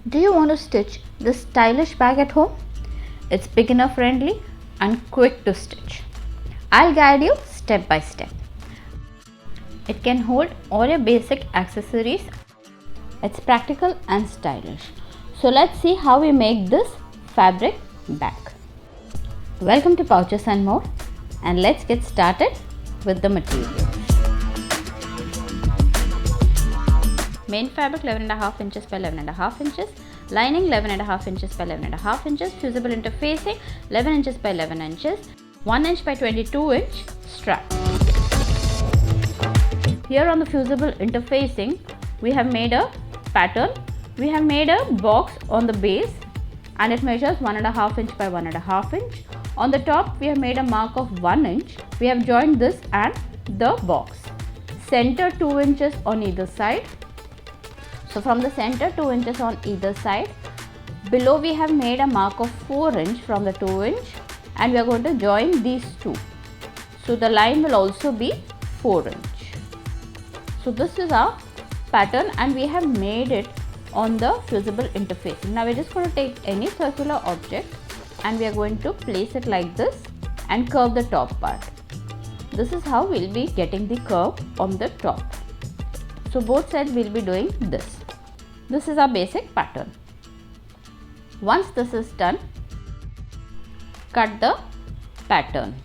Do you want to stitch this stylish bag at home? It's beginner friendly and quick to stitch. I'll guide you step by step. It can hold all your basic accessories. It's practical and stylish. So let's see how we make this fabric bag. Welcome to Pouches and More, and let's get started with the materials. Main fabric 11.5 inches by 11.5 inches, lining 11.5 inches by 11.5 inches, fusible interfacing 11 inches by 11 inches, 1 inch by 22 inch strap. Here on the fusible interfacing, we have made a pattern. We have made a box on the base and it measures 1.5 inch by 1.5 inch. On the top, we have made a mark of 1 inch. We have joined this and the box. Center 2 inches on either side. So from the center 2 inches on either side. Below we have made a mark of 4 inch from the 2 inch and we are going to join these two. So the line will also be 4 inch. So this is our pattern and we have made it on the fusible interfacing. Now we are just going to take any circular object and we are going to place it like this and curve the top part. This is how we will be getting the curve on the top. So both sides we will be doing this. This is our basic pattern. Once this is done, cut the pattern.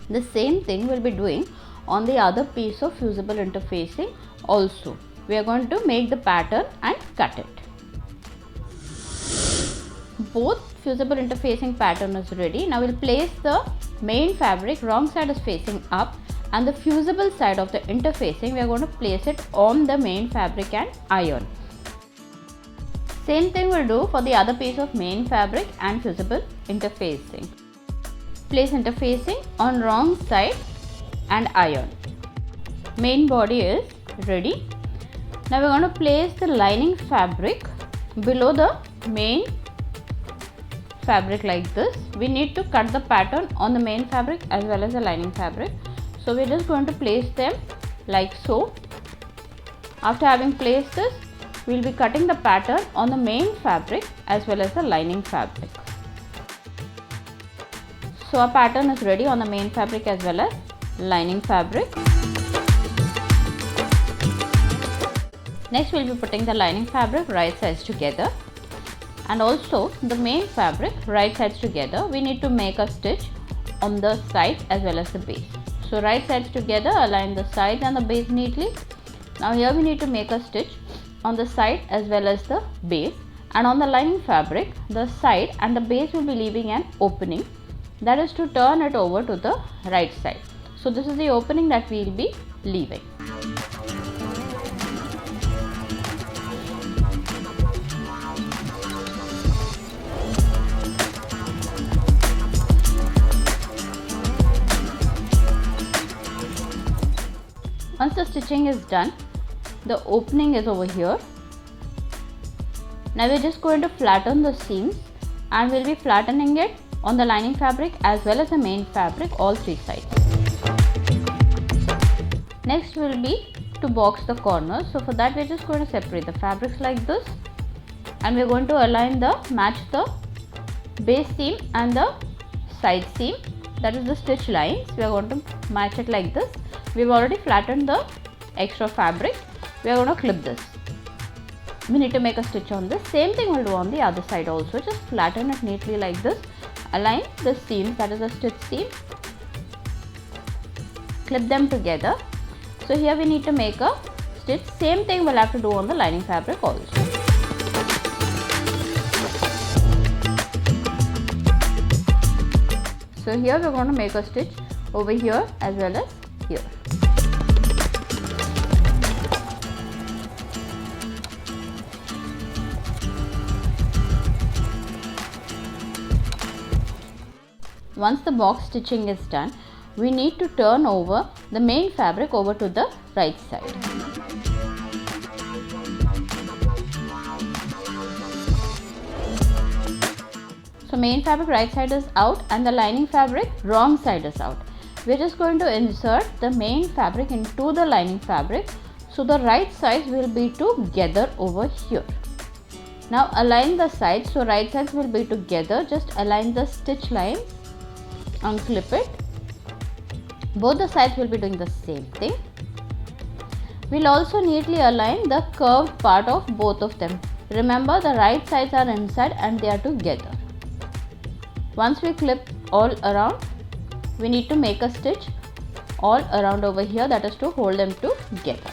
The same thing we will be doing on the other piece of fusible interfacing also. We are going to make the pattern and cut it. Both fusible interfacing pattern is ready. Now we will place the main fabric, wrong side is facing up, and the fusible side of the interfacing we are going to place it on the main fabric and iron. Same thing we'll do for the other piece of main fabric and fusible interfacing. Place interfacing on wrong side and iron. Main body is ready. Now we're going to place the lining fabric below the main fabric like this. We need to cut the pattern on the main fabric as well as the lining fabric. So we're just going to place them like so. After having placed this, we'll be cutting the pattern on the main fabric as well as the lining fabric. So our pattern is ready on the main fabric as well as lining fabric. Next we'll be putting the lining fabric right sides together and also the main fabric right sides together. We need to make a stitch on the side as well as the base. So right sides together, align the sides and the base neatly. Now here we need to make a stitch on the side as well as the base, and on the lining fabric the side and the base will be leaving an opening, that is to turn it over to the right side. So this is the opening that we will be leaving. Once the stitching is done, the opening is over here. Now we are just going to flatten the seams and we will be flattening it on the lining fabric as well as the main fabric, all three sides. Next will be to box the corners. So for that we are just going to separate the fabrics like this and we are going to match the base seam and the side seam, that is the stitch lines. We are going to match it like this. We have already flattened the extra fabric. We are going to clip this. We need to make a stitch on this. Same thing we'll do on the other side also. Just flatten it neatly like this. Align the seams, that is the stitch seam. Clip them together. So here we need to make a stitch. Same thing we'll have to do on the lining fabric also. So here we're going to make a stitch over here as well as here. Once the box stitching is done, we need to turn over the main fabric over to the right side. So main fabric right side is out and the lining fabric wrong side is out. We are just going to insert the main fabric into the lining fabric. So the right sides will be together over here. Now align the sides, so right sides will be together. Just align the stitch line and clip it. Both the sides will be doing the same thing. We'll also neatly align the curved part of both of them. Remember, the right sides are inside and they are together. Once we clip all around, we need to make a stitch all around over here, that is to hold them together.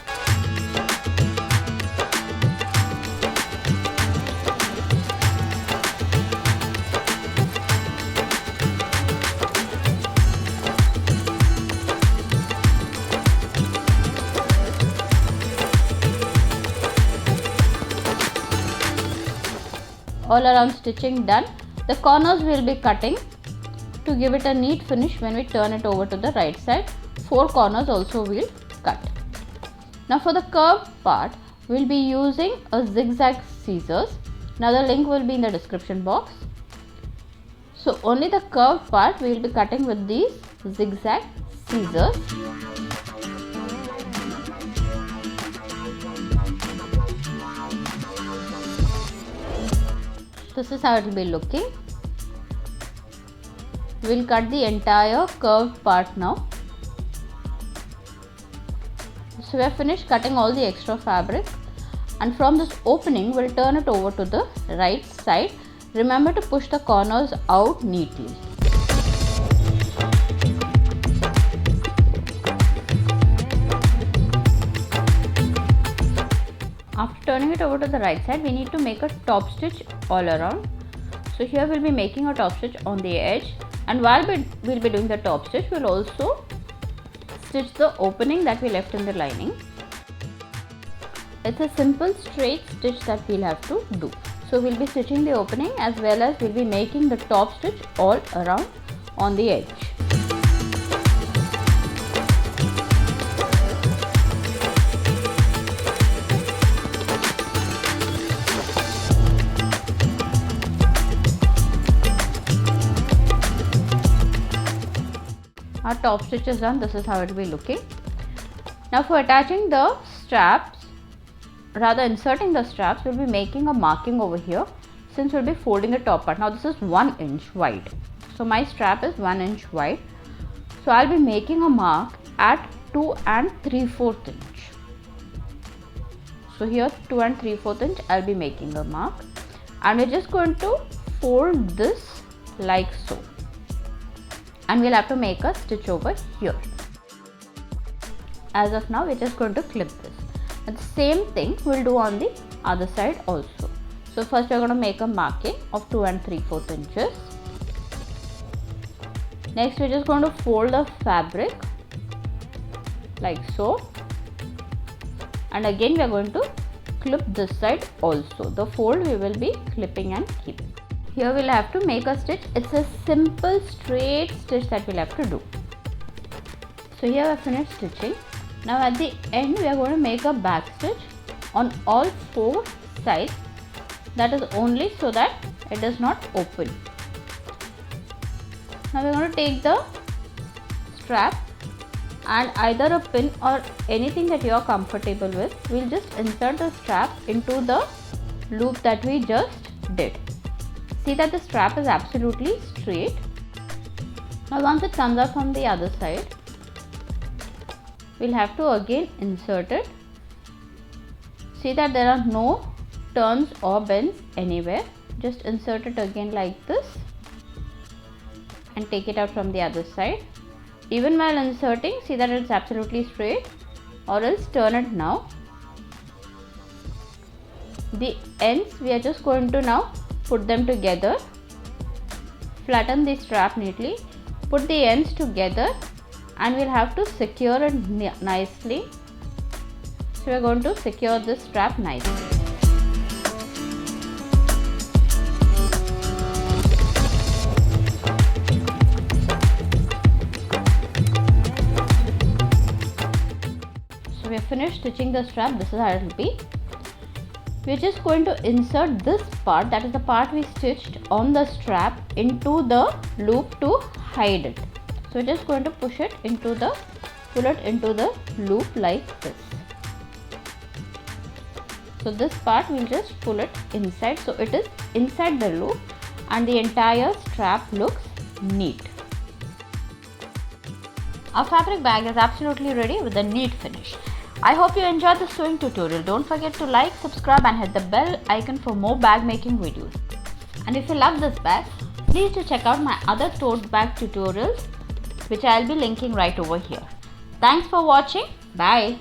All around stitching done. The corners we will be cutting to give it a neat finish when we turn it over to the right side. 4 corners also we will cut. Now for the curved part, we will be using a zigzag scissors. Now the link will be in the description box. So only the curved part we will be cutting with these zigzag scissors. This is how it will be looking. We will cut the entire curved part now. So we have finished cutting all the extra fabric, and from this opening we will turn it over to the right side. Remember to push the corners out neatly. After turning it over to the right side, we need to make a top stitch all around. So here we will be making a top stitch on the edge, and while we will be doing the top stitch, we will also stitch the opening that we left in the lining. It's a simple straight stitch that we'll have to do. So we'll be stitching the opening as well as we'll be making the top stitch all around on the edge. Our top stitch is done. This is how it will be looking. Now for attaching the straps, rather inserting the straps, we will be making a marking over here, since we will be folding the top part. Now this is 1 inch wide. So my strap is 1 inch wide. So I will be making a mark at 2 and 3/4 inch. So here 2 and 3/4 inch I will be making a mark, and we are just going to fold this like so. And we'll have to make a stitch over here. As of now, we're just going to clip this. And the same thing we'll do on the other side also. So first we're going to make a marking of 2 and 3/4 inches. Next we're just going to fold the fabric like so. And again we are going to clip this side also. The fold we will be clipping and keeping. Here we'll have to make a stitch. It's a simple straight stitch that we'll have to do. So here I've finished stitching. Now at the end we are going to make a back stitch on all 4 sides. That is only so that it does not open. Now we're going to take the strap and either a pin or anything that you are comfortable with. We'll just insert the strap into the loop that we just did. See that the strap is absolutely straight. Now once it comes out from the other side, we'll have to again insert it. See that there are no turns or bends anywhere. Just insert it again like this and take it out from the other side. Even while inserting, see that it's absolutely straight, or else turn it now. The ends we are just going to now put them together. Flatten the strap neatly, put the ends together, and we'll have to secure it nicely. So we're going to secure this strap nicely. So we have finished stitching the strap. This is how it will be. We are just going to insert this part, that is the part we stitched on the strap, into the loop to hide it. So we are just going to pull it into the loop like this. So this part we'll just pull it inside, so it is inside the loop and the entire strap looks neat. Our fabric bag is absolutely ready with a neat finish. I hope you enjoyed the sewing tutorial. Don't forget to like, subscribe and hit the bell icon for more bag making videos. And if you love this bag, please do check out my other tote bag tutorials which I'll be linking right over here. Thanks for watching. Bye.